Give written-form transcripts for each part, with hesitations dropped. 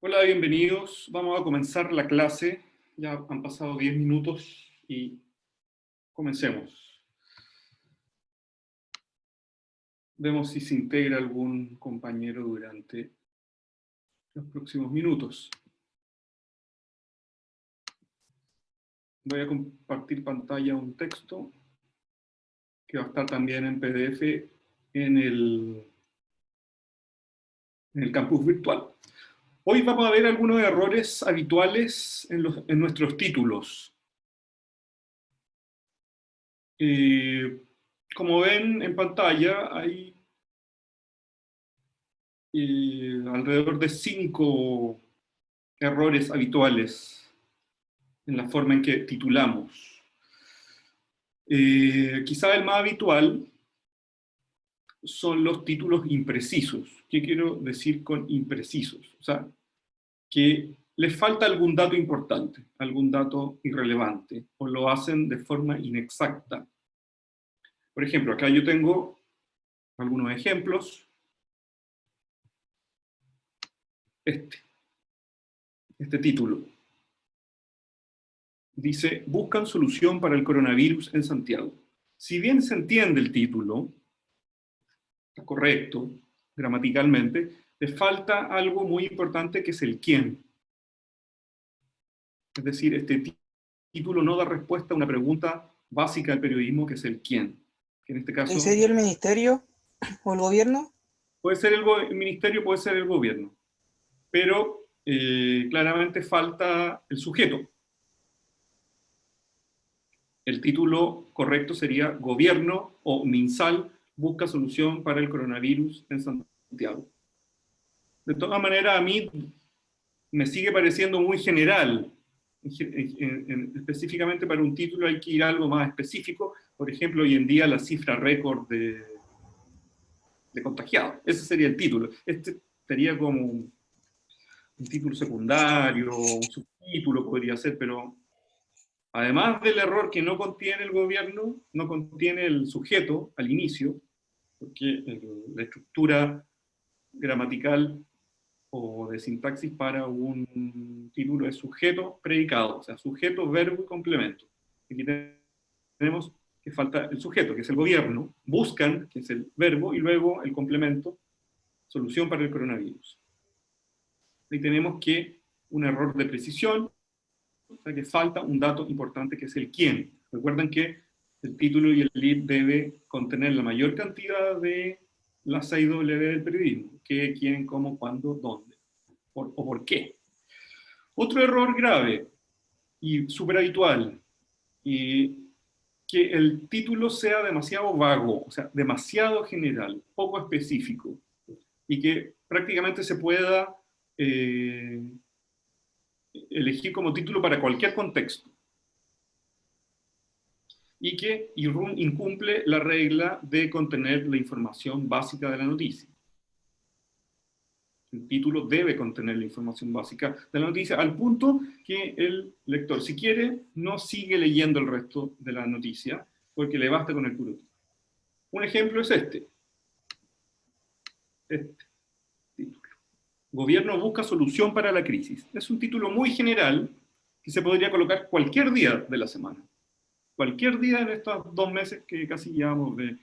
Hola, bienvenidos. Vamos a comenzar la clase. Ya han pasado 10 minutos y comencemos. Vemos si se integra algún compañero durante los próximos minutos. Voy a compartir pantalla un texto que va a estar también en PDF en el campus virtual. Hoy vamos a ver algunos errores habituales en nuestros títulos. Como ven en pantalla, hay alrededor de 5 errores habituales en la forma en que titulamos. Quizá el más habitual son los títulos imprecisos. ¿Qué quiero decir con imprecisos? O sea, que les falta algún dato importante, algún dato irrelevante, o lo hacen de forma inexacta. Por ejemplo, acá yo tengo algunos ejemplos. Este título dice: buscan solución para el coronavirus en Santiago. Si bien se entiende el título, está correcto gramaticalmente, le falta algo muy importante que es el quién. Es decir, este título no da respuesta a una pregunta básica del periodismo, que es el quién. Que en este caso ¿Sería el ministerio o el gobierno? puede ser el ministerio, puede ser el gobierno, pero claramente falta el sujeto. El título correcto sería: Gobierno o MinSal busca solución para el coronavirus en Santiago. De todas maneras, a mí me sigue pareciendo muy general. Específicamente para un título hay que ir a algo más específico. Por ejemplo, hoy en día la cifra récord de contagiados. Ese sería el título. Este sería como un título secundario, un subtítulo podría ser, pero además del error que no contiene el gobierno, no contiene el sujeto al inicio, porque la estructura gramatical o de sintaxis para un título es sujeto, predicado, o sea, sujeto, verbo y complemento. Aquí tenemos que falta el sujeto, que es el gobierno, buscan, que es el verbo, y luego el complemento, solución para el coronavirus. Ahí tenemos que un error de precisión, o sea que falta un dato importante que es el quién. Recuerden que el título y el lead debe contener la mayor cantidad de las 6W del periodismo: qué, quién, cómo, cuándo, dónde, o por qué. Otro error grave y súper habitual, que el título sea demasiado vago, o sea, demasiado general, poco específico, y que prácticamente se pueda elegir como título para cualquier contexto, y que incumple la regla de contener la información básica de la noticia. El título debe contener la información básica de la noticia, al punto que el lector, si quiere, no sigue leyendo el resto de la noticia, porque le basta con el puro título. Un ejemplo es este título: Gobierno busca solución para la crisis. Es un título muy general que se podría colocar cualquier día de la semana. Cualquier día en estos 2 meses que casi llevamos de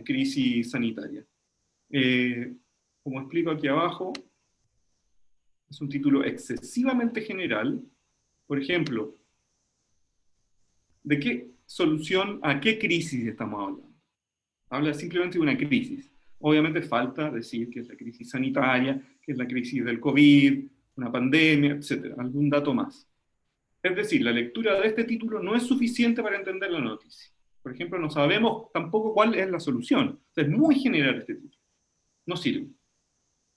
crisis sanitaria. Como explico aquí abajo, es un título excesivamente general. Por ejemplo, ¿de qué solución a qué crisis estamos hablando? Habla simplemente de una crisis. Obviamente falta decir que es la crisis sanitaria, que es la crisis del COVID, una pandemia, etc. Algún dato más. Es decir, la lectura de este título no es suficiente para entender la noticia. Por ejemplo, no sabemos tampoco cuál es la solución. O sea, es muy general este título. No sirve.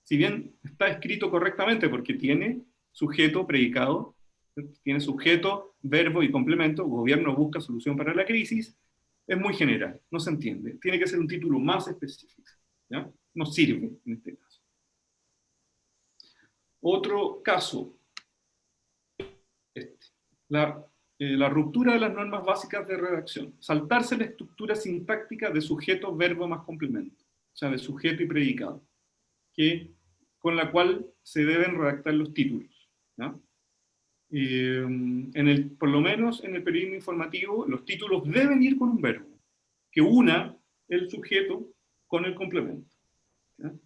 Si bien está escrito correctamente porque tiene sujeto, predicado, tiene sujeto, verbo y complemento: gobierno busca solución para la crisis, es muy general, no se entiende. Tiene que ser un título más específico, ¿ya? No sirve en este caso. Otro caso, la ruptura de las normas básicas de redacción. Saltarse la estructura sintáctica de sujeto, verbo más complemento, o sea, de sujeto y predicado, que con la cual se deben redactar los títulos, ¿no? Por lo menos en el periodismo informativo, los títulos deben ir con un verbo, que una el sujeto con el complemento, ¿no?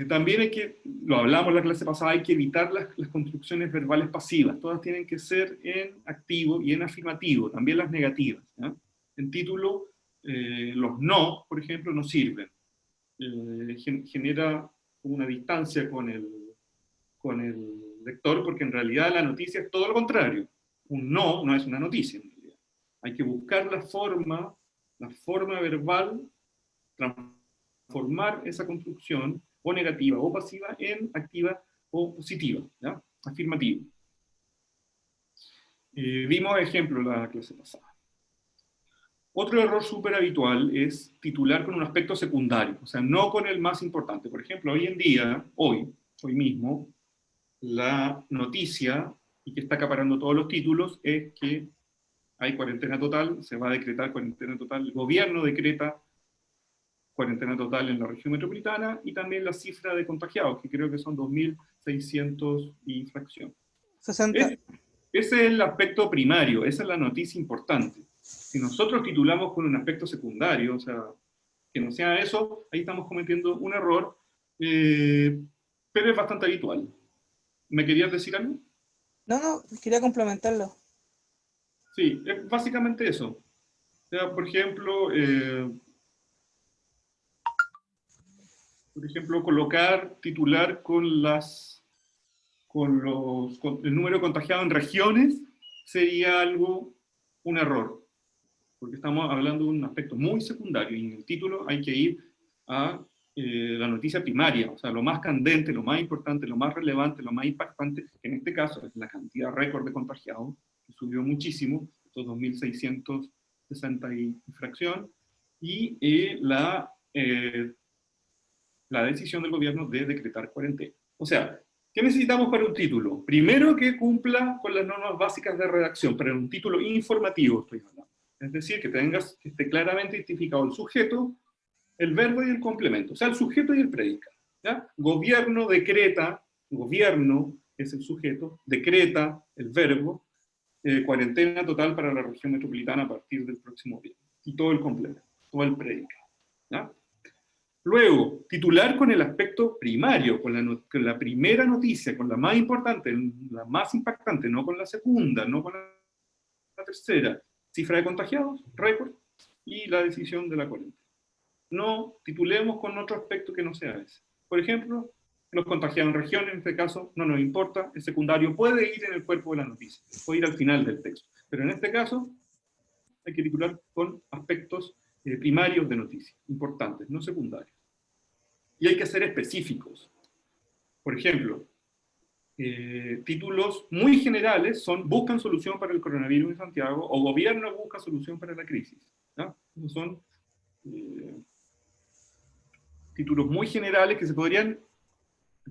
También hay que, lo hablamos en la clase pasada, hay que evitar las construcciones verbales pasivas. Todas tienen que ser en activo y en afirmativo, también las negativas, ¿no? En título, los no, por ejemplo, no sirven. Genera una distancia con el lector, porque en realidad la noticia es todo lo contrario. Un no no es una noticia, en realidad. Hay que buscar la forma verbal, transformar esa construcción, o negativa o pasiva, en activa o positiva, ¿ya? Afirmativa. Vimos ejemplos la clase pasada. Otro error súper habitual es titular con un aspecto secundario, o sea, no con el más importante. Por ejemplo, hoy en día, hoy mismo, la noticia, y que está acaparando todos los títulos, es que hay cuarentena total, se va a decretar cuarentena total, el gobierno decreta cuarentena total en la región metropolitana, y también la cifra de contagiados, que creo que son 2.600 y fracción. 60. Ese es el aspecto primario, esa es la noticia importante. Si nosotros titulamos con un aspecto secundario, o sea, que no sea eso, ahí estamos cometiendo un error, pero es bastante habitual. ¿Me querías decir algo? No, quería complementarlo. Sí, es básicamente eso. O sea, por ejemplo, colocar titular con el número contagiado en regiones sería un error, porque estamos hablando de un aspecto muy secundario, y en el título hay que ir a la noticia primaria, o sea, lo más candente, lo más importante, lo más relevante, lo más impactante, que en este caso es la cantidad récord de contagiados, que subió muchísimo, estos 2.660 y fracción, y la decisión del gobierno de decretar cuarentena. O sea, ¿qué necesitamos para un título? Primero, que cumpla con las normas básicas de redacción, pero en un título informativo estoy hablando. Es decir, que esté claramente identificado el sujeto, el verbo y el complemento, o sea, el sujeto y el predicado, ¿ya? Gobierno decreta, gobierno es el sujeto, decreta el verbo, cuarentena total para la región metropolitana a partir del próximo viernes, y todo el complemento, todo el predicado, ¿ya? Luego, titular con el aspecto primario, con la primera noticia, con la más importante, la más impactante, no con la segunda, no con la tercera. Cifra de contagiados, récord, y la decisión de la cuarentena. No titulemos con otro aspecto que no sea ese. Por ejemplo, los contagiados en regiones, en este caso, no nos importa, el secundario puede ir en el cuerpo de la noticia, puede ir al final del texto. Pero en este caso, hay que titular con aspectos primarios de noticia, importantes, no secundarios. Y hay que ser específicos. Por ejemplo, títulos muy generales son "buscan solución para el coronavirus en Santiago" o "gobierno busca solución para la crisis", ¿no? Esos son títulos muy generales que se podrían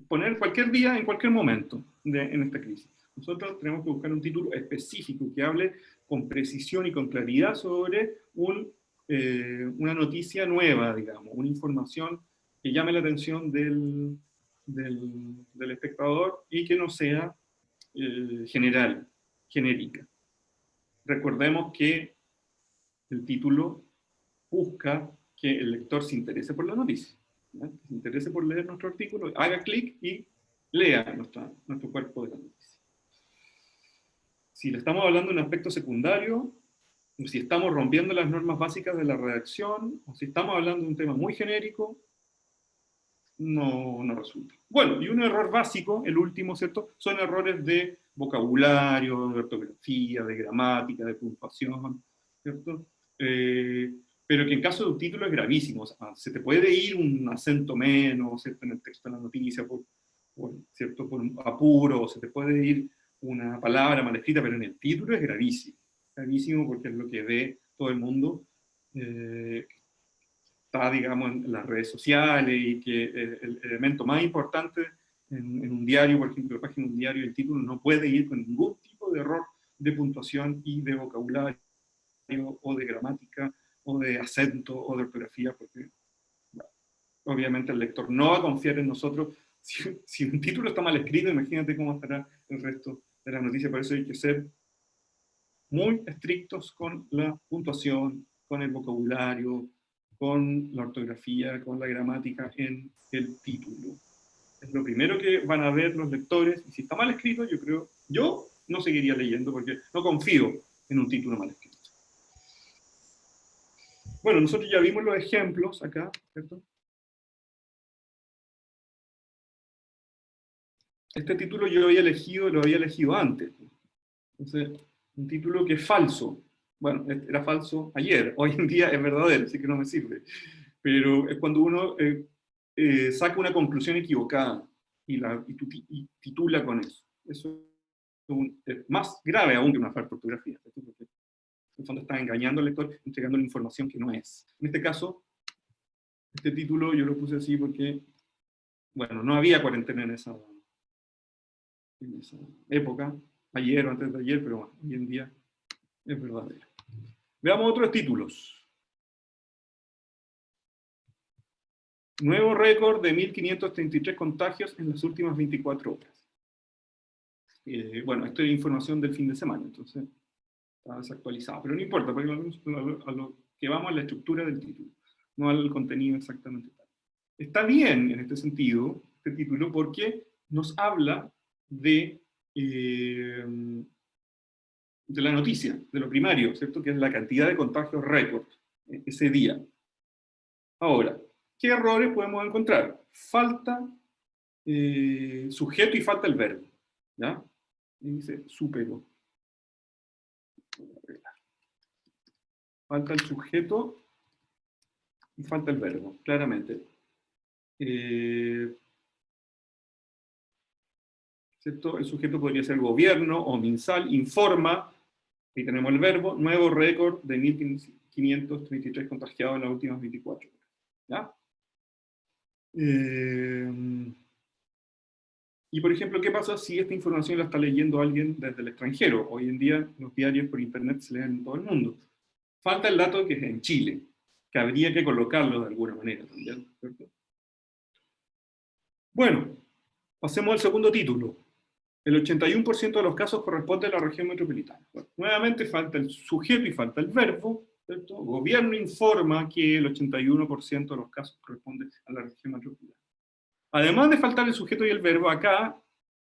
poner cualquier día, en cualquier momento en esta crisis. Nosotros tenemos que buscar un título específico que hable con precisión y con claridad sobre una noticia nueva, digamos, una información que llame la atención del espectador y que no sea general, genérica. Recordemos que el título busca que el lector se interese por la noticia, ¿no? Que se interese por leer nuestro artículo, haga clic y lea nuestro cuerpo de la noticia. Si le estamos hablando de un aspecto secundario, si estamos rompiendo las normas básicas de la redacción, o si estamos hablando de un tema muy genérico, no resulta. Bueno, y un error básico, el último, ¿cierto? Son errores de vocabulario, de ortografía, de gramática, de puntuación, ¿cierto? Pero que en caso de un título es gravísimo. O sea, se te puede ir un acento menos, ¿cierto? En el texto de la noticia, ¿cierto? Por un apuro, o se te puede ir una palabra mal escrita, pero en el título es gravísimo. Gravísimo porque es lo que ve todo el mundo. Está, digamos, en las redes sociales, y que el elemento más importante en un diario, por ejemplo, la página de un diario, el título no puede ir con ningún tipo de error de puntuación y de vocabulario, o de gramática, o de acento, o de ortografía, porque obviamente el lector no va a confiar en nosotros. Si un título está mal escrito, imagínate cómo estará el resto de la noticia. Por eso hay que ser muy estrictos con la puntuación, con el vocabulario, con la ortografía, con la gramática en el título. Es lo primero que van a ver los lectores, y si está mal escrito, yo no seguiría leyendo porque no confío en un título mal escrito. Bueno, nosotros ya vimos los ejemplos acá, ¿cierto? Este título yo lo había elegido antes. Entonces, un título que es falso. Bueno, era falso ayer, hoy en día es verdadero, así que no me sirve. Pero es cuando uno saca una conclusión equivocada y titula con eso. Eso es más grave aún que una falta de ortografía. Porque en el fondo está engañando al lector, entregando la información que no es. En este caso, este título yo lo puse así porque, bueno, no había cuarentena en esa época, ayer o antes de ayer, pero bueno, hoy en día es verdadero. Veamos otros títulos. Nuevo récord de 1.533 contagios en las últimas 24 horas. Bueno, esto es información del fin de semana, entonces está desactualizado, pero no importa, porque a lo que vamos a la estructura del título, no al contenido exactamente tal. Está bien en este sentido, este título, porque nos habla de la noticia, de lo primario, ¿cierto? Que es la cantidad de contagios récord ese día. Ahora, ¿qué errores podemos encontrar? Falta sujeto y falta el verbo, ¿ya? Y dice superó. Falta el sujeto y falta el verbo, claramente. ¿Cierto? El sujeto podría ser gobierno o MinSal, informa, ahí tenemos el verbo, nuevo récord de 1.533 contagiados en las últimas 24 horas. ¿Ya? Y por ejemplo, ¿qué pasa si esta información la está leyendo alguien desde el extranjero? Hoy en día los diarios por internet se leen en todo el mundo. Falta el dato que es en Chile, que habría que colocarlo de alguna manera también, ¿cierto? Bueno, pasemos al segundo título. El 81% de los casos corresponde a la región metropolitana. Bueno, nuevamente falta el sujeto y falta el verbo, ¿cierto? Gobierno informa que el 81% de los casos corresponde a la región metropolitana. Además de faltar el sujeto y el verbo, acá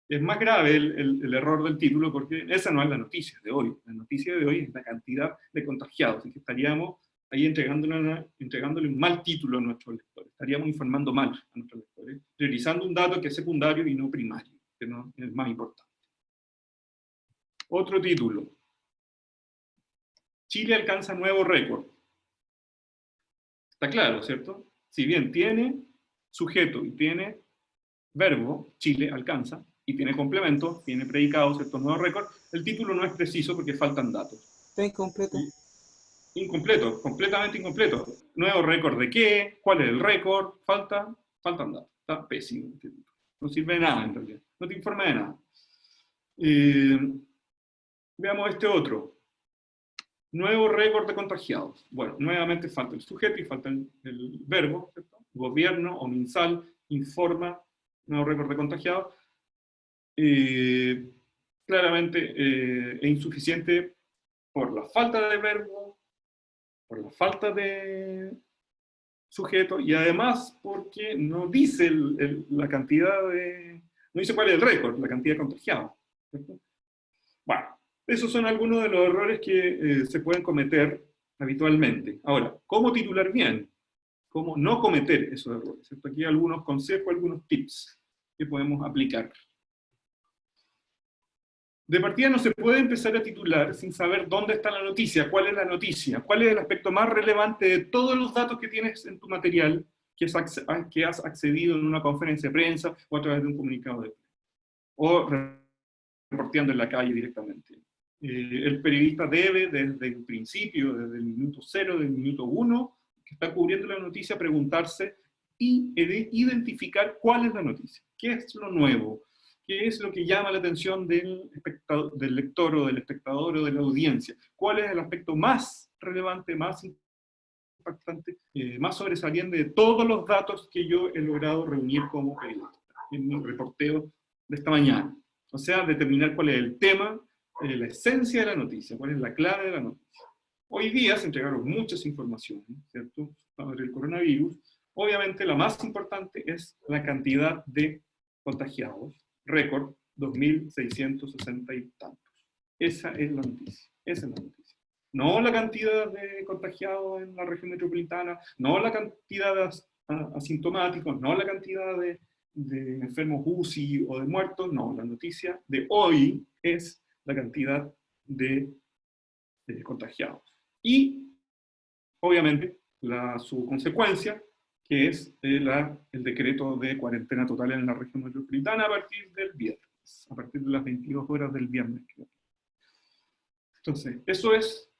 es más grave el error del título, porque esa no es la noticia de hoy. La noticia de hoy es la cantidad de contagiados, así que estaríamos ahí entregándole un mal título a nuestros lectores. Estaríamos informando mal a nuestros lectores, priorizando un dato que es secundario y no primario, que no es más importante. Otro título. Chile alcanza nuevo récord. Está claro, ¿cierto? Si bien tiene sujeto y tiene verbo, Chile alcanza, y tiene complemento, tiene predicado, ¿cierto? Nuevo récord, el título no es preciso porque faltan datos. Está incompleto. Incompleto, completamente incompleto. Nuevo récord de qué, cuál es el récord, faltan datos. Está pésimo. No sirve de nada en realidad, no te informa de nada. Veamos este otro. Nuevo récord de contagiados. Bueno, nuevamente falta el sujeto y falta el verbo, ¿cierto? Gobierno o MinSal informa, nuevo récord de contagiados. Claramente es insuficiente por la falta de verbo, por la falta de sujeto, y además porque no dice la cantidad de... no dice cuál es el récord, la cantidad de contagiados, ¿cierto? Bueno, esos son algunos de los errores que se pueden cometer habitualmente. Ahora, ¿cómo titular bien? ¿Cómo no cometer esos errores? ¿Cierto? Aquí hay algunos consejos, algunos tips que podemos aplicar. De partida no se puede empezar a titular sin saber dónde está la noticia, cuál es la noticia, cuál es el aspecto más relevante de todos los datos que tienes en tu material que has accedido en una conferencia de prensa o a través de un comunicado de prensa, o reporteando en la calle directamente. El periodista debe, desde el principio, desde el minuto 0, del minuto 1, que está cubriendo la noticia, preguntarse y identificar cuál es la noticia, qué es lo nuevo, qué es lo que llama la atención del lector o del espectador o de la audiencia, cuál es el aspecto más relevante, más impactante, más sobresaliente de todos los datos que yo he logrado reunir como periodista en mi reporteo de esta mañana. O sea, determinar cuál es el tema, la esencia de la noticia, cuál es la clave de la noticia. Hoy día se entregaron muchas informaciones, ¿cierto?, sobre el coronavirus. Obviamente la más importante es la cantidad de contagiados, récord 2.660 y tantos. Esa es la noticia, esa es la noticia. No la cantidad de contagiados en la región metropolitana, no la cantidad de asintomáticos, no la cantidad de enfermos UCI o de muertos, no, la noticia de hoy es la cantidad de contagiados. Y, obviamente, su consecuencia, que es el decreto de cuarentena total en la región metropolitana a partir del viernes, a partir de las 22 horas del viernes. Entonces, eso es,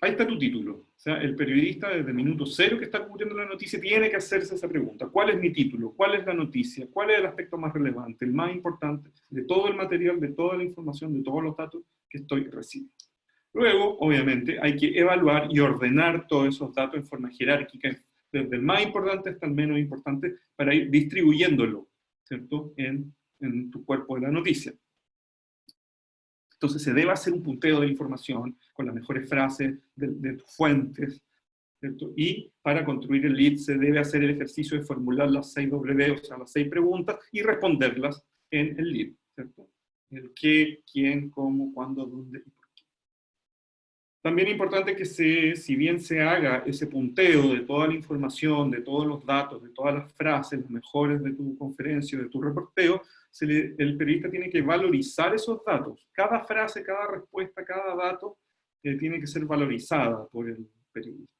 ahí está tu título. O sea, el periodista desde el minuto cero que está cubriendo la noticia tiene que hacerse esa pregunta. ¿Cuál es mi título? ¿Cuál es la noticia? ¿Cuál es el aspecto más relevante, el más importante de todo el material, de toda la información, de todos los datos que estoy recibiendo? Luego, obviamente, hay que evaluar y ordenar todos esos datos en forma jerárquica, desde el más importante hasta el menos importante, para ir distribuyéndolo, ¿cierto?, en tu cuerpo de la noticia. Entonces se debe hacer un punteo de la información con las mejores frases de tus fuentes, ¿cierto? Y para construir el lead se debe hacer el ejercicio de formular las 6 W, o sea, las 6 preguntas, y responderlas en el lead, ¿cierto? El qué, quién, cómo, cuándo, dónde y por qué. También es importante que si bien se haga ese punteo de toda la información, de todos los datos, de todas las frases, las mejores de tu conferencia, de tu reporteo, el periodista tiene que valorizar esos datos. Cada frase, cada respuesta, cada dato tiene que ser valorizada por el periodista.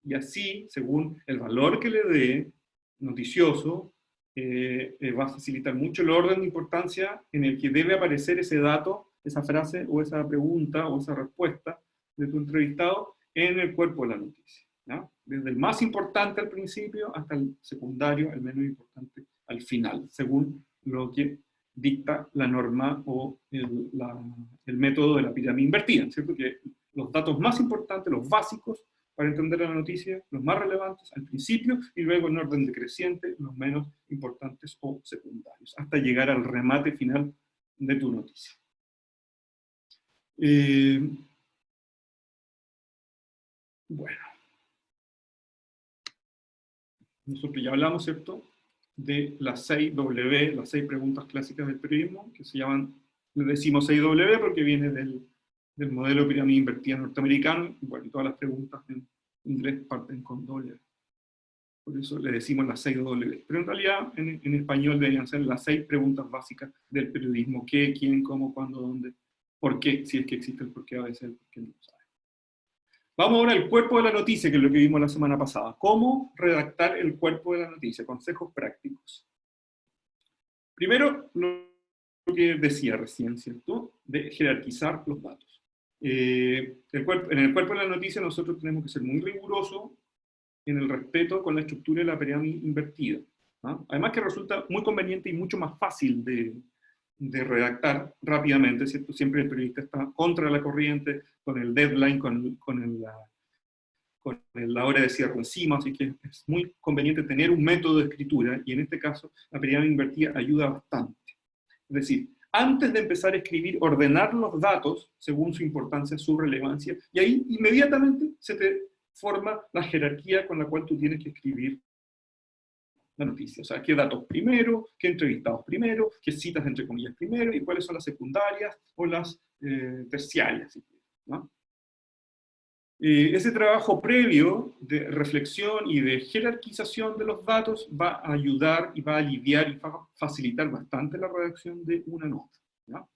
Y así, según el valor que le dé noticioso, va a facilitar mucho el orden de importancia en el que debe aparecer ese dato, esa frase o esa pregunta o esa respuesta de tu entrevistado en el cuerpo de la noticia, ¿no? Desde el más importante al principio hasta el secundario, el menos importante al final, según lo que dicta la norma o el método de la pirámide invertida, ¿cierto? Que los datos más importantes, los básicos, para entender la noticia, los más relevantes al principio, y luego en orden decreciente, los menos importantes o secundarios, hasta llegar al remate final de tu noticia. Bueno. Nosotros ya hablamos, ¿cierto?, de las 6 W, las 6 preguntas clásicas del periodismo, que se llaman, le decimos 6 W porque viene del modelo de pirámide invertida norteamericano, y bueno, todas las preguntas en inglés parten con W. Por eso le decimos las 6 W. Pero en realidad, en español deberían ser las 6 preguntas básicas del periodismo: qué, quién, cómo, cuándo, dónde, por qué, si es que existe el por qué, a veces el por qué no lo sabe. Vamos ahora al cuerpo de la noticia, que es lo que vimos la semana pasada. ¿Cómo redactar el cuerpo de la noticia? Consejos prácticos. Primero, lo que decía recién, ¿cierto?, de jerarquizar los datos. En el cuerpo de la noticia nosotros tenemos que ser muy rigurosos en el respeto con la estructura de la pirámide invertida, ¿no? Además que resulta muy conveniente y mucho más fácil de redactar rápidamente, ¿cierto? Siempre el periodista está contra la corriente, con el deadline, con la hora de cierre encima, así que es muy conveniente tener un método de escritura, y en este caso la pirámide invertida ayuda bastante. Es decir, antes de empezar a escribir, ordenar los datos según su importancia, su relevancia, y ahí inmediatamente se te forma la jerarquía con la cual tú tienes que escribir la noticia. O sea, qué datos primero, qué entrevistados primero, qué citas entre comillas primero, y cuáles son las secundarias o las terciarias, ¿no? Ese trabajo previo de reflexión y de jerarquización de los datos va a ayudar y va a aliviar y va a facilitar bastante la redacción de una nota, ¿ya?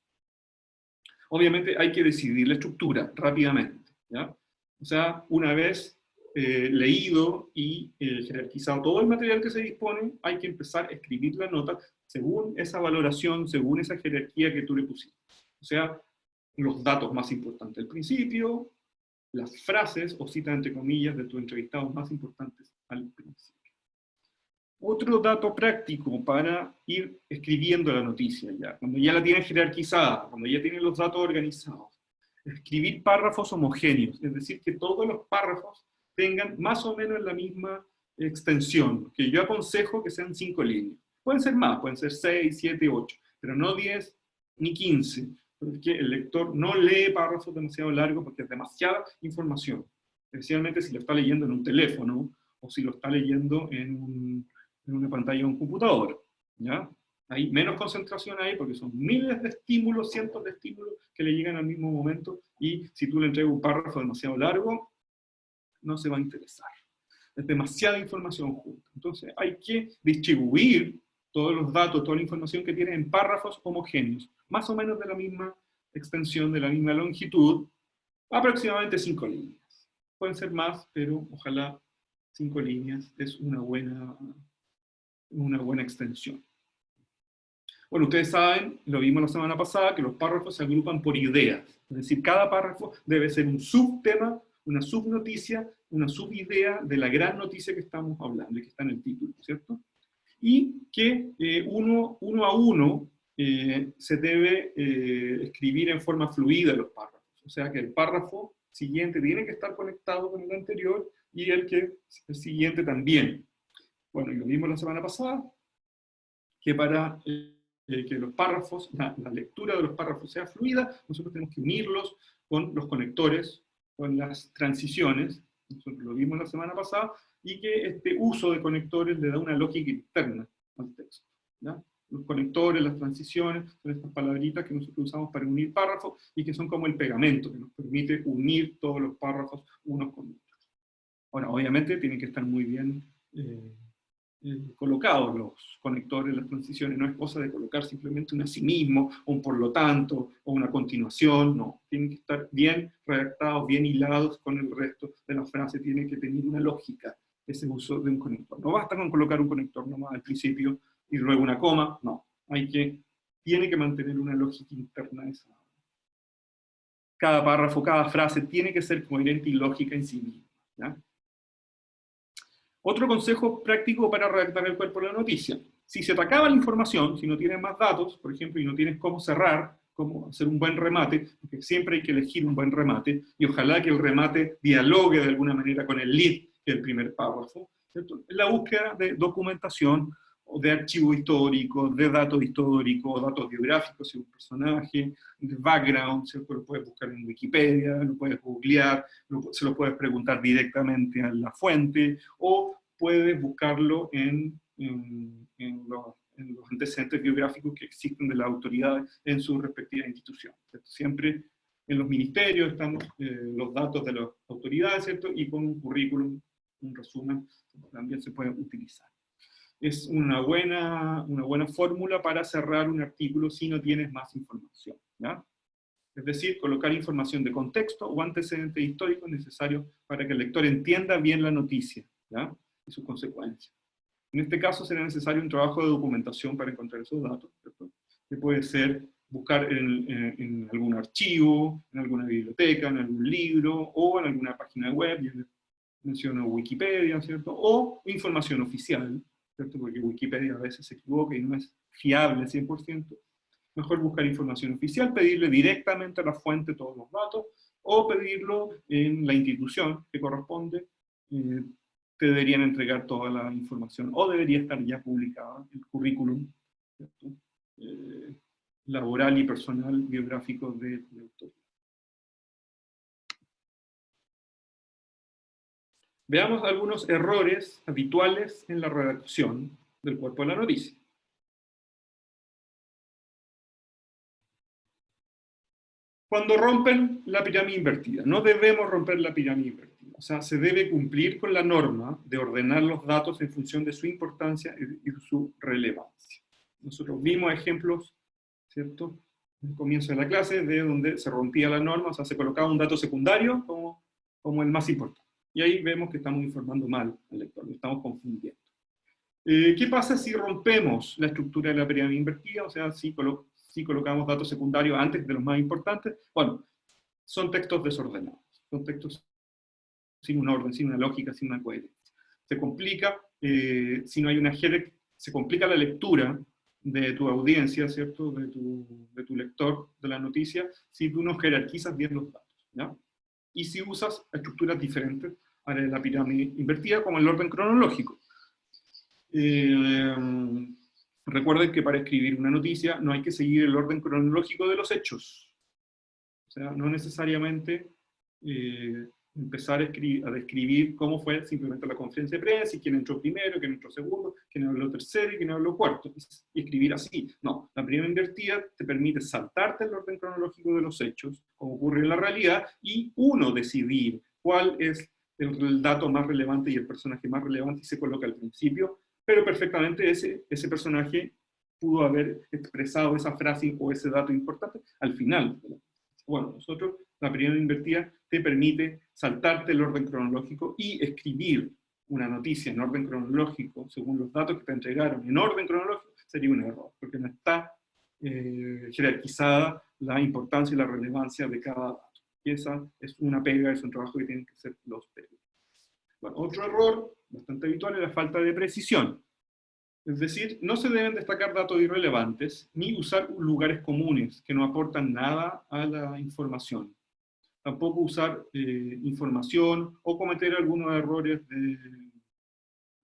Obviamente hay que decidir la estructura rápidamente, ¿ya? O sea, una vez leído y jerarquizado todo el material que se dispone, hay que empezar a escribir la nota según esa valoración, según esa jerarquía que tú le pusiste. O sea, los datos más importantes al principio, las frases o citas entre comillas de tus entrevistados más importantes al principio. Otro dato práctico para ir escribiendo la noticia ya, cuando ya la tienes jerarquizada, cuando ya tienes los datos organizados, escribir párrafos homogéneos, es decir, que todos los párrafos tengan más o menos la misma extensión, que yo aconsejo que sean 5 líneas. Pueden ser más, pueden ser 6, 7, 8, pero no 10 ni 15, porque el lector no lee párrafos demasiado largos porque es demasiada información, especialmente si lo está leyendo en un teléfono o si lo está leyendo en una pantalla de un computador, ¿ya? Hay menos concentración ahí porque son miles de estímulos, cientos de estímulos que le llegan al mismo momento, y si tú le entregas un párrafo demasiado largo, no se va a interesar. Es demasiada información junta. Entonces hay que distribuir todos los datos, toda la información que tiene en párrafos homogéneos, más o menos de la misma extensión, de la misma longitud, aproximadamente 5 líneas. Pueden ser más, pero ojalá 5 líneas es una buena extensión. Bueno, ustedes saben, lo vimos la semana pasada, que los párrafos se agrupan por ideas. Es decir, cada párrafo debe ser un subtema, una subnoticia, una subidea de la gran noticia que estamos hablando, y que está en el título, ¿cierto? Y que uno a uno se debe escribir en forma fluida los párrafos. O sea que el párrafo siguiente tiene que estar conectado con el anterior, y el siguiente también. Bueno, y lo vimos la semana pasada, que para que los párrafos, la lectura de los párrafos sea fluida, nosotros tenemos que unirlos con los conectores, con las transiciones, nosotros lo vimos la semana pasada, y que este uso de conectores le da una lógica interna al texto, ¿ya? Los conectores, las transiciones, son estas palabritas que nosotros usamos para unir párrafos, y que son como el pegamento que nos permite unir todos los párrafos unos con otros. Ahora, obviamente tienen que estar muy bien colocados los conectores, las transiciones. No es cosa de colocar simplemente un asimismo, o un por lo tanto, o una continuación, no. Tienen que estar bien redactados, bien hilados con el resto de la frase, tiene que tener una lógica ese uso de un conector. No basta con colocar un conector nomás al principio y luego una coma, no. Tiene que mantener una lógica interna esa. Cada párrafo, cada frase tiene que ser coherente y lógica en sí misma, ¿ya? Otro consejo práctico para redactar el cuerpo de la noticia: si se te acaba la información, si no tienes más datos, por ejemplo, y no tienes cómo cerrar, cómo hacer un buen remate, porque siempre hay que elegir un buen remate, y ojalá que el remate dialogue de alguna manera con el lead, que es el primer párrafo, ¿cierto? En la búsqueda de documentación, o de archivos históricos, de datos históricos, datos biográficos de un personaje, de background, ¿cierto? Lo puedes buscar en Wikipedia, lo puedes googlear, se lo puedes preguntar directamente a la fuente, o puedes buscarlo en los antecedentes biográficos que existen de las autoridades en su respectiva institución, ¿cierto? Siempre en los ministerios están los datos de las autoridades, ¿cierto? Y con un currículum, un resumen, también se puede utilizar. Es una buena fórmula para cerrar un artículo si no tienes más información, ¿ya? Es decir, colocar información de contexto o antecedentes históricos necesarios para que el lector entienda bien la noticia, ¿ya? Y sus consecuencias. En este caso será necesario un trabajo de documentación para encontrar esos datos, ¿cierto? Que puede ser buscar en algún archivo, en alguna biblioteca, en algún libro, o en alguna página web, ya menciono Wikipedia, ¿cierto? O información oficial, ¿cierto? Porque Wikipedia a veces se equivoca y no es fiable 100%. Mejor buscar información oficial, pedirle directamente a la fuente todos los datos, o pedirlo en la institución que corresponde. Te deberían entregar toda la información, o debería estar ya publicada el currículum, ¿cierto? Laboral y personal biográfico del autor. Veamos algunos errores habituales en la redacción del cuerpo de la noticia. Cuando rompen la pirámide invertida, no debemos romper la pirámide invertida. O sea, se debe cumplir con la norma de ordenar los datos en función de su importancia y de su relevancia. Nosotros vimos ejemplos, ¿cierto?, al comienzo de la clase, de donde se rompía la norma, o sea, se colocaba un dato secundario como el más importante. Y ahí vemos que estamos informando mal al lector, lo estamos confundiendo. ¿Qué pasa si rompemos la estructura de la pirámide invertida? O sea, si colocamos datos secundarios antes de los más importantes. Bueno, son textos desordenados, son textos sin un orden, sin una lógica, sin una coherencia. Se complica, si no hay una jerarquía, se complica la lectura de tu audiencia, ¿cierto?, de tu lector de la noticia, si tú no jerarquizas bien los datos, ¿ya? Y si usas estructuras diferentes área de la pirámide invertida, como el orden cronológico. Recuerden que para escribir una noticia no hay que seguir el orden cronológico de los hechos. O sea, no necesariamente empezar a describir cómo fue simplemente la conferencia de prensa, y quién entró primero, quién entró segundo, quién habló tercero y quién habló cuarto, y escribir así. No, la pirámide invertida te permite saltarte el orden cronológico de los hechos, como ocurre en la realidad, y uno decidir cuál es el dato más relevante y el personaje más relevante, y se coloca al principio, pero perfectamente ese personaje pudo haber expresado esa frase o ese dato importante al final. Bueno, nosotros, la pirámide invertida te permite saltarte el orden cronológico y escribir una noticia en orden cronológico, según los datos que te entregaron en orden cronológico, sería un error, porque no está jerarquizada la importancia y la relevancia de cada dato. Y esa es una pega, es un trabajo que tienen que hacer los periodistas. Bueno, otro error bastante habitual es la falta de precisión. Es decir, no se deben destacar datos irrelevantes, ni usar lugares comunes que no aportan nada a la información. Tampoco usar información o cometer algunos errores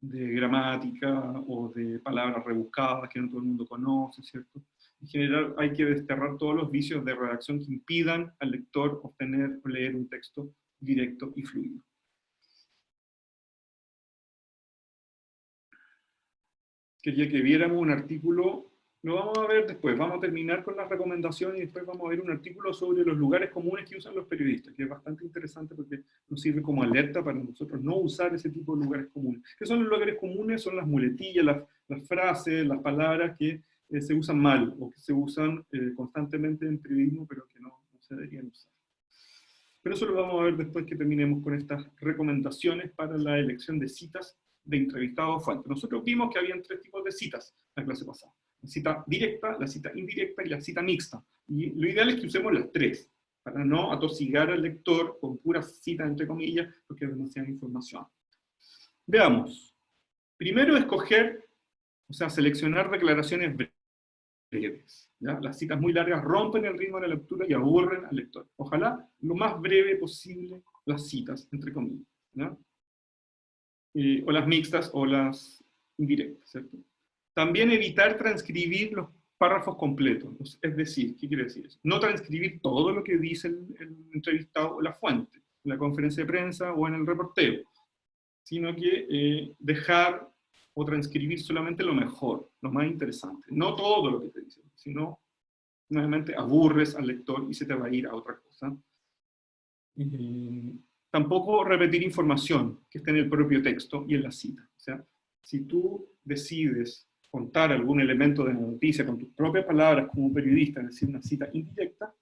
de gramática o de palabras rebuscadas que no todo el mundo conoce, ¿cierto? En general hay que desterrar todos los vicios de redacción que impidan al lector obtener o leer un texto directo y fluido. Quería que viéramos un artículo, lo vamos a ver después, vamos a terminar con las recomendaciones y después vamos a ver un artículo sobre los lugares comunes que usan los periodistas, que es bastante interesante porque nos sirve como alerta para nosotros no usar ese tipo de lugares comunes. ¿Qué son los lugares comunes? Son las muletillas, las frases, las palabras que se usan mal o que se usan constantemente en periodismo, pero que no se deberían usar. Pero eso lo vamos a ver después que terminemos con estas recomendaciones para la elección de citas de entrevistado o fuente. Nosotros vimos que habían 3 tipos de citas en la clase pasada. La cita directa, la cita indirecta y la cita mixta. Y lo ideal es que usemos las 3, para no atosigar al lector con puras citas, entre comillas, porque es demasiada información. Veamos. Primero, escoger, o sea, seleccionar declaraciones breves. ¿Ya? Las citas muy largas rompen el ritmo de la lectura y aburren al lector. Ojalá lo más breve posible las citas, entre comillas. ¿Ya? O las mixtas o las indirectas, ¿cierto? También evitar transcribir los párrafos completos. Es decir, ¿qué quiere decir eso? No transcribir todo lo que dice el entrevistado o la fuente, en la conferencia de prensa o en el reporteo, sino que dejar o transcribir solamente lo mejor, lo más interesante. No todo lo que te dicen, sino, nuevamente, aburres al lector y se te va a ir a otra cosa. Tampoco repetir información que esté en el propio texto y en la cita. O sea, si tú decides contar algún elemento de la noticia con tus propias palabras como periodista, es decir, una cita indirecta,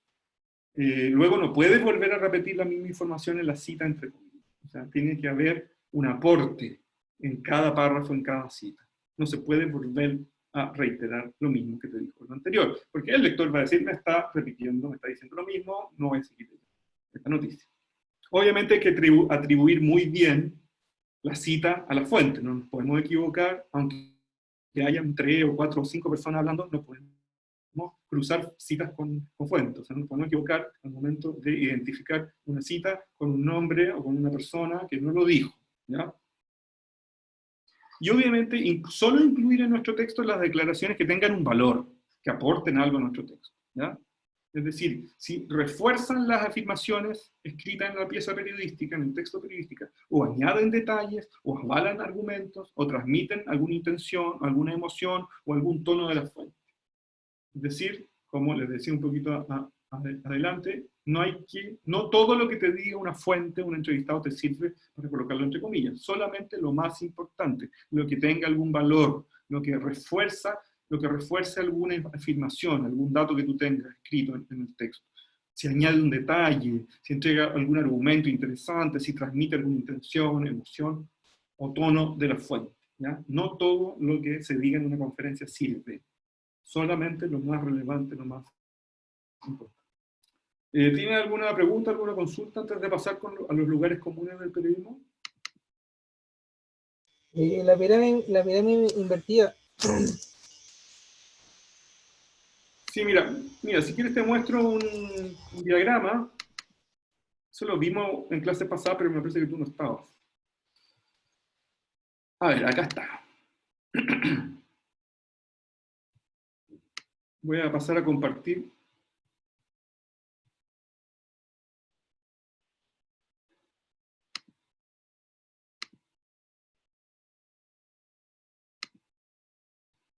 luego no puedes volver a repetir la misma información en la cita entre comillas. O sea, tiene que haber un aporte en cada párrafo, en cada cita. No se puede volver a reiterar lo mismo que te dijo en lo anterior, porque el lector va a decir, me está repitiendo, me está diciendo lo mismo, no voy a seguir esta noticia. Obviamente hay que atribuir muy bien la cita a la fuente, no nos podemos equivocar, aunque hayan 3 o 4 o 5 personas hablando, no podemos cruzar citas con fuentes, o sea, no nos podemos equivocar al momento de identificar una cita con un nombre o con una persona que no lo dijo, ¿ya? Y obviamente solo incluir en nuestro texto las declaraciones que tengan un valor, que aporten algo a nuestro texto, ¿ya? Es decir, si refuerzan las afirmaciones escritas en la pieza periodística, en el texto periodístico, o añaden detalles, o avalan argumentos, o transmiten alguna intención, alguna emoción, o algún tono de la fuente. Es decir, como les decía un poquito adelante, no todo lo que te diga una fuente, un entrevistado, te sirve para colocarlo entre comillas. Solamente lo más importante, lo que tenga algún valor, lo que refuerce alguna afirmación, algún dato que tú tengas escrito en el texto. Si añade un detalle, si entrega algún argumento interesante, si transmite alguna intención, emoción o tono de la fuente. ¿Ya? No todo lo que se diga en una conferencia sirve. Solamente lo más relevante, lo más importante. ¿Tienen alguna pregunta, alguna consulta antes de pasar a los lugares comunes del periodismo? La pirámide invertida. Sí, mira, si quieres te muestro un diagrama. Eso lo vimos en clase pasada, pero me parece que tú no estabas. A ver, acá está. Voy a pasar a compartir.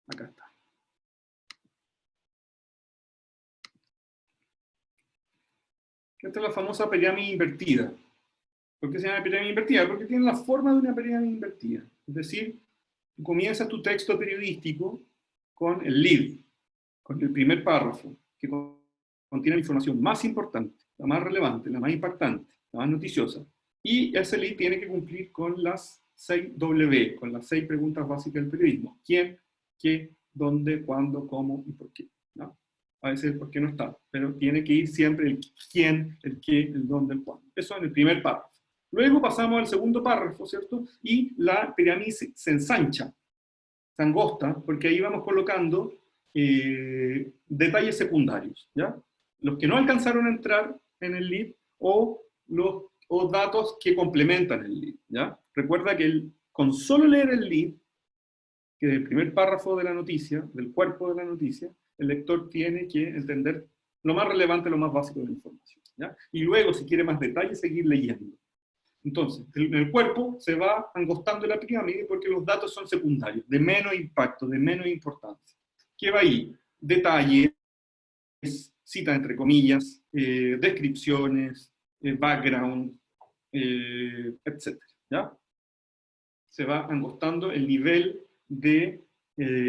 Acá está. Esta es la famosa pirámide invertida. ¿Por qué se llama pirámide invertida? Porque tiene la forma de una pirámide invertida. Es decir, tú comienzas tu texto periodístico con el lead, con el primer párrafo, que contiene la información más importante, la más relevante, la más impactante, la más noticiosa. Y ese lead tiene que cumplir con las 6 W, con las 6 preguntas básicas del periodismo. ¿Quién? ¿Qué? ¿Dónde? ¿Cuándo? ¿Cómo? ¿Y por qué? ¿No? A veces el por qué no está, pero tiene que ir siempre el quién, el qué, el dónde, el cuándo. Eso en el primer párrafo. Luego pasamos al segundo párrafo, ¿cierto? Y la pirámide se ensancha, se angosta, porque ahí vamos colocando detalles secundarios, ¿ya? Los que no alcanzaron a entrar en el lead o datos que complementan el lead, ¿ya? Recuerda que con solo leer el lead, que es el primer párrafo de la noticia, del cuerpo de la noticia, el lector tiene que entender lo más relevante, lo más básico de la información, ¿ya? Y luego, si quiere más detalles, seguir leyendo. Entonces, en el cuerpo se va angostando la pirámide porque los datos son secundarios, de menos impacto, de menos importancia. ¿Qué va ahí? Detalles, citas entre comillas, descripciones, background, etc. ¿Ya? Se va angostando el nivel de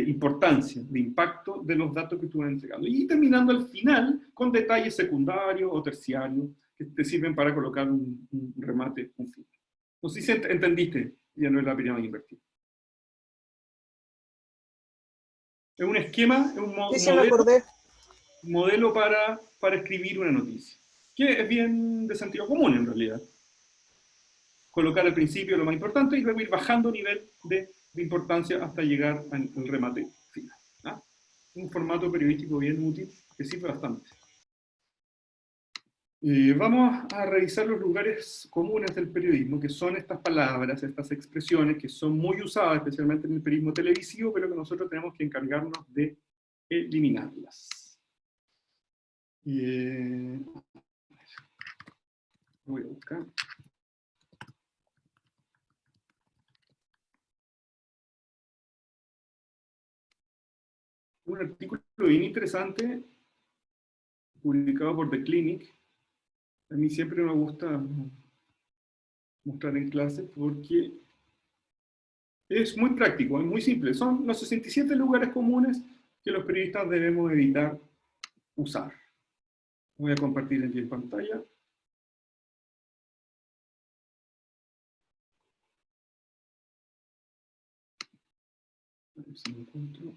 importancia, de impacto de los datos que tú vas entregando. Y terminando al final con detalles secundarios o terciarios que te sirven para colocar un remate, un fin. No sé si entendiste, ya no es la pirámide invertida. Es un esquema, es un Sí, me acordé. modelo para escribir una noticia, que es bien de sentido común en realidad. Colocar al principio lo más importante y luego ir bajando nivel de importancia hasta llegar al remate final. ¿Ah? Un formato periodístico bien útil que sirve bastante. Vamos a revisar los lugares comunes del periodismo, que son estas palabras, estas expresiones que son muy usadas, especialmente en el periodismo televisivo, pero que nosotros tenemos que encargarnos de eliminarlas. Voy a buscar. Un artículo bien interesante publicado por The Clinic. A mí siempre me gusta mostrar en clase porque es muy práctico, es muy simple. Son los 67 lugares comunes que los periodistas debemos evitar usar. Voy a compartir aquí en pantalla. A ver si lo encuentro.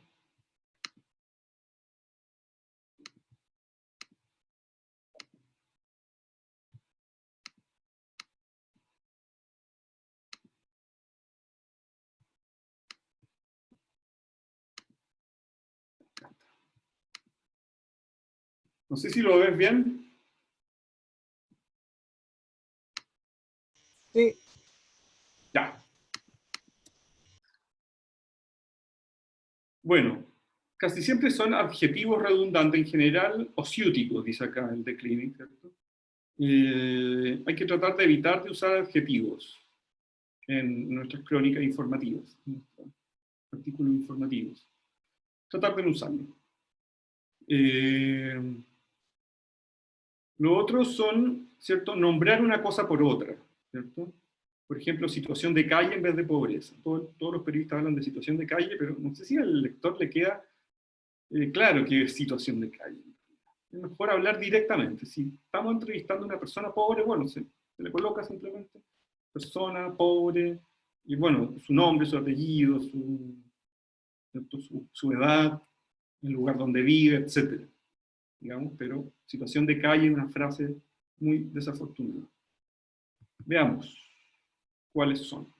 No sé si lo ves bien. Sí. Ya. Bueno, casi siempre son adjetivos redundantes, en general ociúticos, dice acá el The Clinic, ¿cierto? Hay que tratar de evitar de usar adjetivos en nuestras crónicas informativas, en nuestros artículos informativos. Tratar de no usarlo. Lo otro son, ¿cierto?, nombrar una cosa por otra, ¿cierto? Por ejemplo, situación de calle en vez de pobreza. Todos los periodistas hablan de situación de calle, pero no sé si al lector le queda claro que es situación de calle. Es mejor hablar directamente. Si estamos entrevistando a una persona pobre, bueno, se le coloca simplemente persona pobre, y bueno, su nombre, su apellido, su edad, el lugar donde vive, etc. Digamos, pero situación de calle es una frase muy desafortunada. Veamos cuáles son.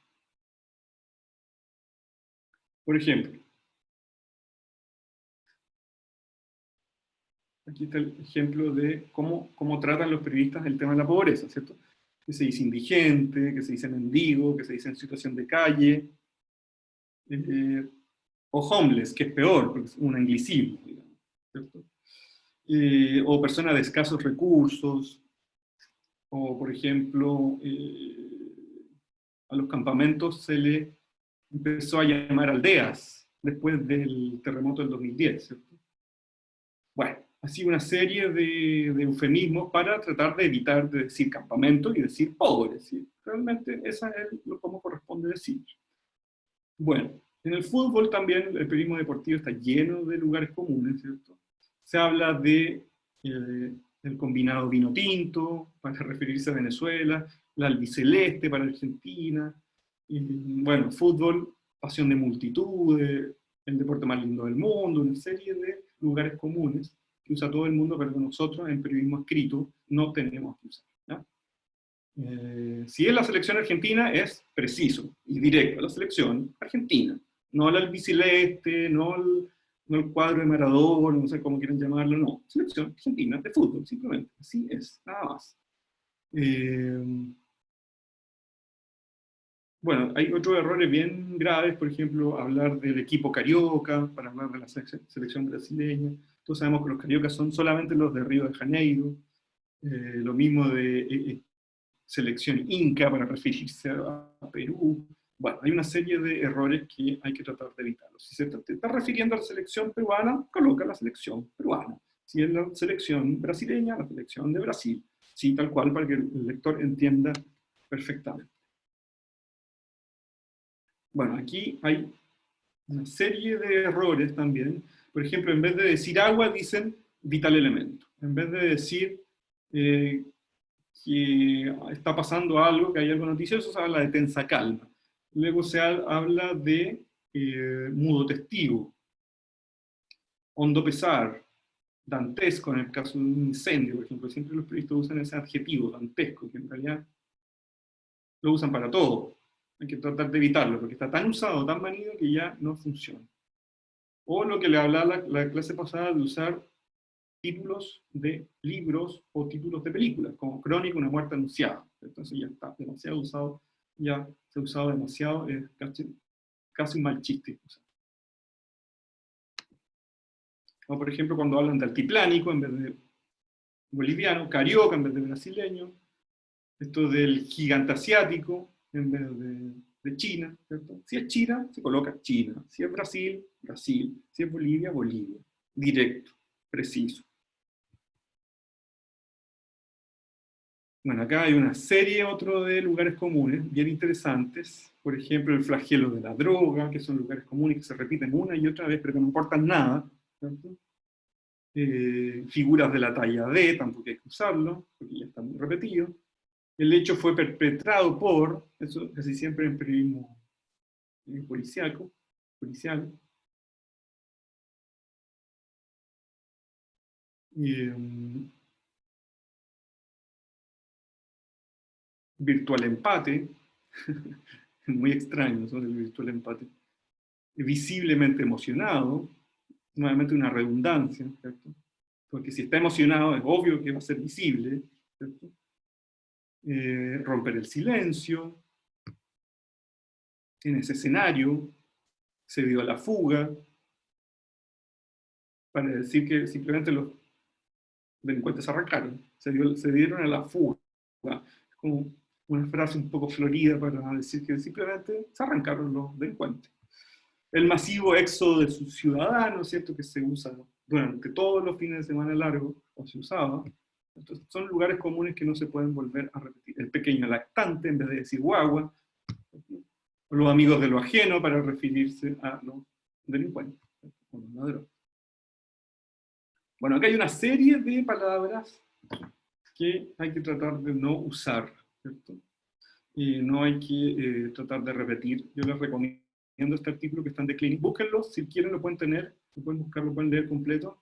Por ejemplo, aquí está el ejemplo de cómo tratan los periodistas el tema de la pobreza, ¿cierto? Que se dice indigente, que se dice mendigo, que se dice en situación de calle, o homeless, que es peor, porque es un anglicismo, digamos, ¿cierto? O personas de escasos recursos, o por ejemplo, a los campamentos se le empezó a llamar aldeas después del terremoto del 2010, ¿cierto? Bueno, así una serie de eufemismos para tratar de evitar de decir campamento y decir pobres, ¿sí? Realmente esa es lo como corresponde decir. Bueno, en el fútbol también el periodismo deportivo está lleno de lugares comunes, ¿cierto? Se habla de el combinado vino tinto para referirse a Venezuela, la albiceleste para Argentina, y, bueno, fútbol, pasión de multitudes, el deporte más lindo del mundo, una serie de lugares comunes que usa todo el mundo, pero que nosotros en periodismo escrito no tenemos que usar, ¿ya? Si es la selección argentina, es preciso y directo, la selección argentina, no el albiceleste, no el cuadro de Maradona, no sé cómo quieren llamarlo, no, selección argentina de fútbol, simplemente, así es, nada más. Bueno, hay otros errores bien graves, por ejemplo, hablar del equipo carioca, para hablar de la selección brasileña. Todos sabemos que los cariocas son solamente los de Río de Janeiro, lo mismo de selección inca para referirse a Perú. Bueno, hay una serie de errores que hay que tratar de evitarlos. Si se está refiriendo a la selección peruana, coloca la selección peruana. Si es la selección brasileña, la selección de Brasil. Sí, tal cual, para que el lector entienda perfectamente. Bueno, aquí hay una serie de errores también. Por ejemplo, en vez de decir agua, dicen vital elemento. En vez de decir que está pasando algo, que hay algo noticioso, se habla de tensa calma. Luego se habla de mudo testigo, hondo pesar, dantesco en el caso de un incendio, por ejemplo. Siempre los periodistas usan ese adjetivo, dantesco, que en realidad lo usan para todo. Hay que tratar de evitarlo, porque está tan usado, tan manido, que ya no funciona. O lo que le hablaba la clase pasada de usar títulos de libros o títulos de películas, como Crónica, una muerte anunciada. Entonces ya está demasiado usado, ya se ha usado demasiado, es casi un mal chiste. O sea. O por ejemplo cuando hablan de altiplánico en vez de boliviano, carioca en vez de brasileño, esto del gigante asiático en vez de China, ¿cierto? Si es China, se coloca China. Si es Brasil, Brasil. Si es Bolivia, Bolivia. Directo, preciso. Bueno, acá hay una serie otro de lugares comunes bien interesantes. Por ejemplo, el flagelo de la droga, que son lugares comunes que se repiten una y otra vez, pero que no importan nada, ¿cierto? Figuras de la talla D, tampoco hay que usarlo, porque ya está muy repetido. El hecho fue perpetrado por, eso casi siempre en periodismo policial. Virtual empate, muy extraño sobre el virtual empate. Visiblemente emocionado, nuevamente una redundancia, ¿cierto? Porque si está emocionado es obvio que va a ser visible, ¿cierto? Romper el silencio, en ese escenario se dio a la fuga, para decir que simplemente los delincuentes arrancaron, se dieron a la fuga. Es como una frase un poco florida para decir que simplemente se arrancaron los delincuentes. El masivo éxodo de sus ciudadanos, ¿cierto? Que se usa durante todos los fines de semana largos, o se usaba. Entonces, son lugares comunes que no se pueden volver a repetir. El pequeño lactante, en vez de decir guagua, o los amigos de lo ajeno, para referirse a los delincuentes, o los ladrones. Bueno, acá hay una serie de palabras que hay que tratar de no usar, ¿cierto? Y no hay que tratar de repetir. Yo les recomiendo este artículo que está en The Clinic. Búsquenlo, si quieren lo pueden tener, lo pueden buscar, lo pueden leer completo.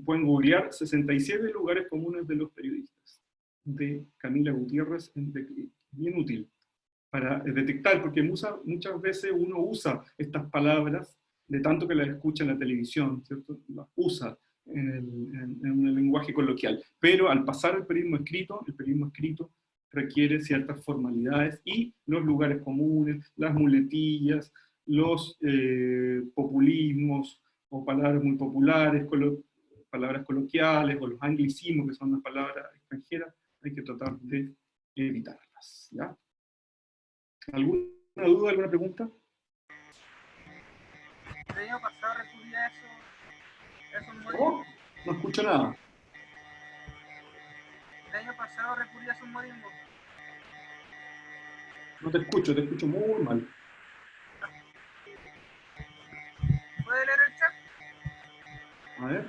Pueden googlear 67 lugares comunes de los periodistas, de Camila Gutiérrez en The Clinic. Bien útil para detectar, porque muchas veces uno usa estas palabras de tanto que las escucha en la televisión, ¿cierto? Las usa en el lenguaje coloquial. Pero al pasar al periodismo escrito requiere ciertas formalidades y los lugares comunes, las muletillas, los populismos o palabras muy populares, palabras coloquiales o los anglicismos, que son las palabras extranjeras, hay que tratar de evitarlas. ¿Ya? ¿Alguna duda, alguna pregunta? El año pasado recurría a esos Oh, modismos. no escucho nada. El año pasado recurría a esos modismos. No te escucho muy mal. ¿Puede leer el chat? A ver.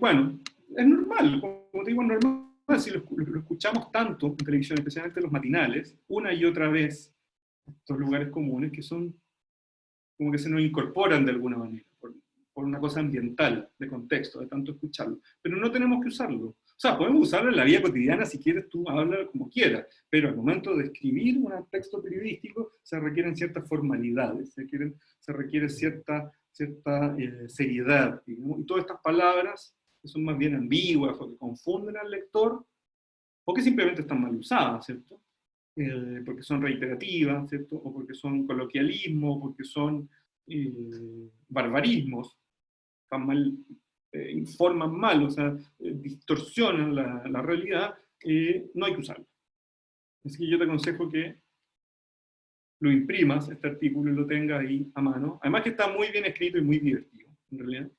Bueno, es normal, como te digo, es normal si lo escuchamos tanto en televisión, especialmente los matinales, una y otra vez, estos lugares comunes que son como que se nos incorporan de alguna manera, por una cosa ambiental, de contexto, de tanto escucharlo. Pero no tenemos que usarlo. O sea, podemos usarlo en la vida cotidiana si quieres tú, hablar como quieras, pero al momento de escribir un texto periodístico se requieren ciertas formalidades, se requiere cierta seriedad, digamos, y todas estas palabras que son más bien ambiguas o que confunden al lector, o que simplemente están mal usadas, ¿cierto? Porque son reiterativas, ¿cierto? O porque son coloquialismos, o porque son barbarismos, están mal, informan mal, o sea, distorsionan la realidad, no hay que usarlo. Así que yo te aconsejo que lo imprimas, este artículo, y lo tengas ahí a mano. Además que está muy bien escrito y muy divertido, en realidad.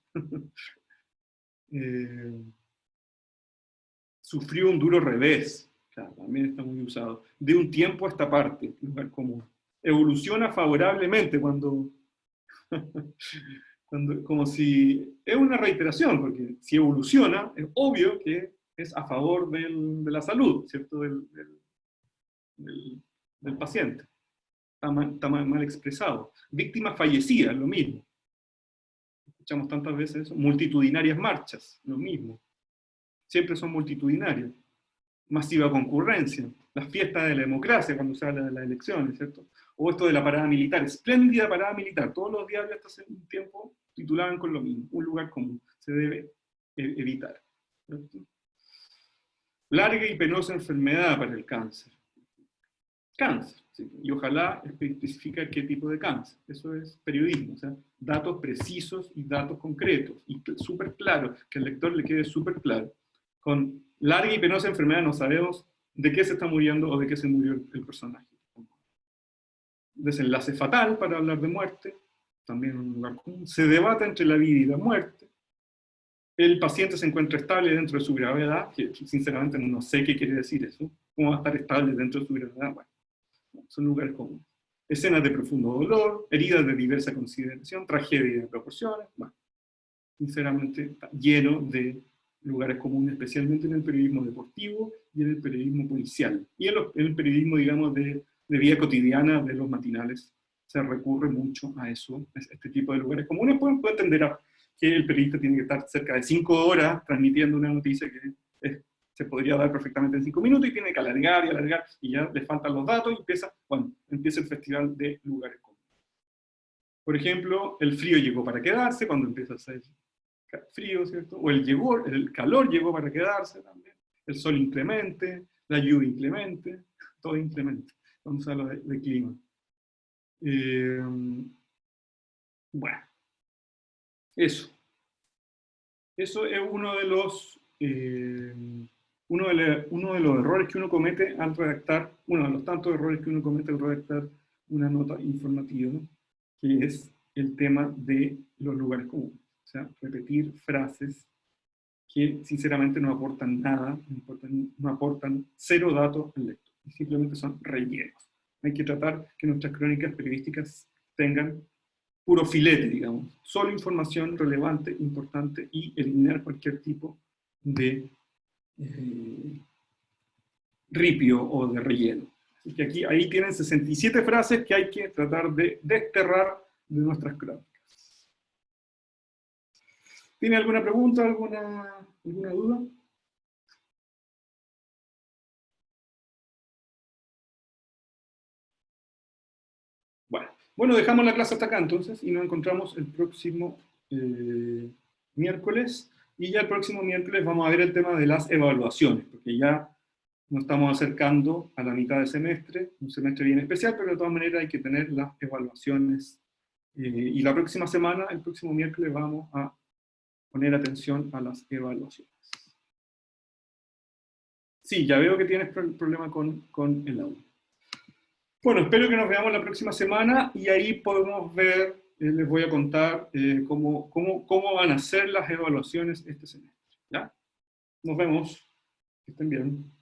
Sufrió un duro revés, claro, también está muy usado, de un tiempo a esta parte, lugar común. Evoluciona favorablemente como si es una reiteración, porque si evoluciona, es obvio que es a favor de la salud, ¿cierto? Del, del paciente. Está mal expresado. Víctima fallecida, lo mismo. Escuchamos tantas veces eso. Multitudinarias marchas, lo mismo. Siempre son multitudinarias. Masiva concurrencia, las fiestas de la democracia cuando se habla de las elecciones, ¿cierto? O esto de la parada militar, espléndida parada militar, todos los diarios hasta hace un tiempo titulaban con lo mismo, un lugar común, se debe evitar, ¿cierto? Larga y penosa enfermedad para el cáncer. Cáncer, ¿sí? Y ojalá especifica qué tipo de cáncer, eso es periodismo, o sea, datos precisos y datos concretos, y súper claros, que al lector le quede súper claro. Con larga y penosa enfermedad no sabemos de qué se está muriendo o de qué se murió el personaje. Desenlace fatal para hablar de muerte, también un lugar común. Se debate entre la vida y la muerte. El paciente se encuentra estable dentro de su gravedad, que sinceramente no sé qué quiere decir eso. ¿Cómo va a estar estable dentro de su gravedad? Bueno, son lugares comunes. Escenas de profundo dolor, heridas de diversa consideración, tragedia de proporciones. Bueno, sinceramente está lleno de lugares comunes, especialmente en el periodismo deportivo y en el periodismo policial. Y en el periodismo, digamos, de vida cotidiana de los matinales se recurre mucho a eso, a este tipo de lugares comunes. Puedo entender que el periodista tiene que estar cerca de 5 horas transmitiendo una noticia que se podría dar perfectamente en 5 minutos y tiene que alargar, y ya le faltan los datos y empieza el festival de lugares comunes. Por ejemplo, el frío llegó para quedarse cuando empieza a ser frío, ¿cierto? O el calor llegó para quedarse también. El sol inclemente, la lluvia inclemente, todo inclemente. Vamos a hablar de clima. Bueno, eso. Eso es uno de los errores que uno comete al redactar, uno de los tantos errores que uno comete al redactar una nota informativa, que es el tema de los lugares comunes. O sea, repetir frases que sinceramente no aportan nada, no aportan cero datos al lector, y simplemente son rellenos. Hay que tratar que nuestras crónicas periodísticas tengan puro filete, digamos, solo información relevante, importante, y eliminar cualquier tipo de ripio o de relleno. Así que ahí tienen 67 frases que hay que tratar de desterrar de nuestras crónicas. ¿Tiene alguna pregunta, alguna duda? Bueno, dejamos la clase hasta acá entonces y nos encontramos el próximo miércoles. Y ya el próximo miércoles vamos a ver el tema de las evaluaciones, porque ya Nos estamos acercando a la mitad del semestre, un semestre bien especial, pero de todas maneras hay que tener las evaluaciones. Y la próxima semana, el próximo miércoles, vamos a poner atención a las evaluaciones. Sí, ya veo que tienes problema con el audio. Bueno, espero que nos veamos la próxima semana y ahí podemos ver, les voy a contar cómo van a ser las evaluaciones este semestre. ¿Ya? Nos vemos. Que estén bien.